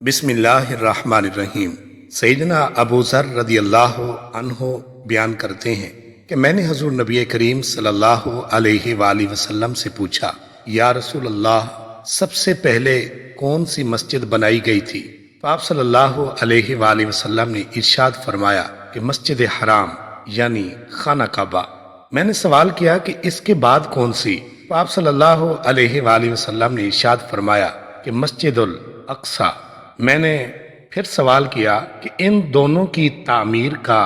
بسم اللہ الرحمن الرحیم۔ سیدنا ابو ذر رضی اللہ عنہ بیان کرتے ہیں کہ میں نے حضور نبی کریم صلی اللہ علیہ وآلہ وسلم سے پوچھا، یا رسول اللہ، سب سے پہلے کون سی مسجد بنائی گئی تھی؟ تو آپ صلی اللہ علیہ وآلہ وسلم نے ارشاد فرمایا کہ مسجد حرام یعنی خانہ کعبہ۔ میں نے سوال کیا کہ اس کے بعد کون سی؟ تو آپ صلی اللہ علیہ وآلہ وسلم نے ارشاد فرمایا کہ مسجد الاقصی۔ میں نے پھر سوال کیا کہ ان دونوں کی تعمیر کا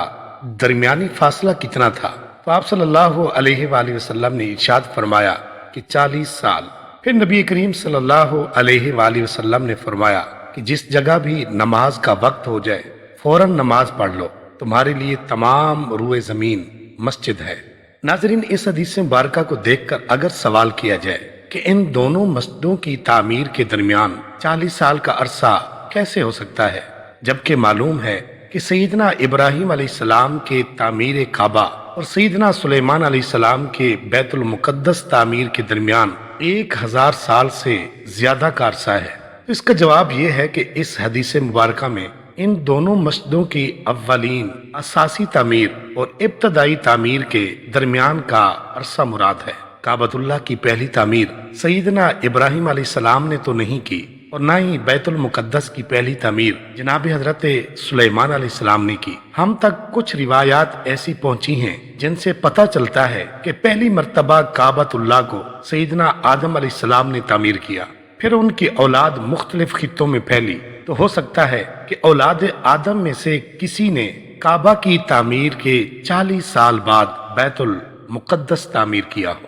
درمیانی فاصلہ کتنا تھا؟ تو آپ صلی اللہ علیہ وآلہ وسلم نے ارشاد فرمایا کہ 40 سال۔ پھر نبی کریم صلی اللہ علیہ وآلہ وسلم نے فرمایا کہ جس جگہ بھی نماز کا وقت ہو جائے فوراً نماز پڑھ لو، تمہارے لیے تمام روئے زمین مسجد ہے۔ ناظرین، اس حدیث مبارکہ کو دیکھ کر اگر سوال کیا جائے کہ ان دونوں مسجدوں کی تعمیر کے درمیان 40 سال کا عرصہ کیسے ہو سکتا ہے، جبکہ معلوم ہے کہ سیدنا ابراہیم علیہ السلام کے تعمیر کعبہ اور سیدنا سلیمان علیہ السلام کے بیت المقدس تعمیر کے درمیان 1000 سال سے زیادہ کا عرصہ ہے۔ تو اس کا جواب یہ ہے کہ اس حدیث مبارکہ میں ان دونوں مسجدوں کی اولین اساسی تعمیر اور ابتدائی تعمیر کے درمیان کا عرصہ مراد ہے۔ کعبۃ اللہ کی پہلی تعمیر سیدنا ابراہیم علیہ السلام نے تو نہیں کی، اور نہ ہی بیت المقدس کی پہلی تعمیر جناب حضرت سلیمان علیہ السلام نے کی۔ ہم تک کچھ روایات ایسی پہنچی ہیں جن سے پتہ چلتا ہے کہ پہلی مرتبہ کعبۃ اللہ کو سیدنا آدم علیہ السلام نے تعمیر کیا، پھر ان کی اولاد مختلف خطوں میں پھیلی، تو ہو سکتا ہے کہ اولاد آدم میں سے کسی نے کعبہ کی تعمیر کے 40 سال بعد بیت المقدس تعمیر کیا ہو۔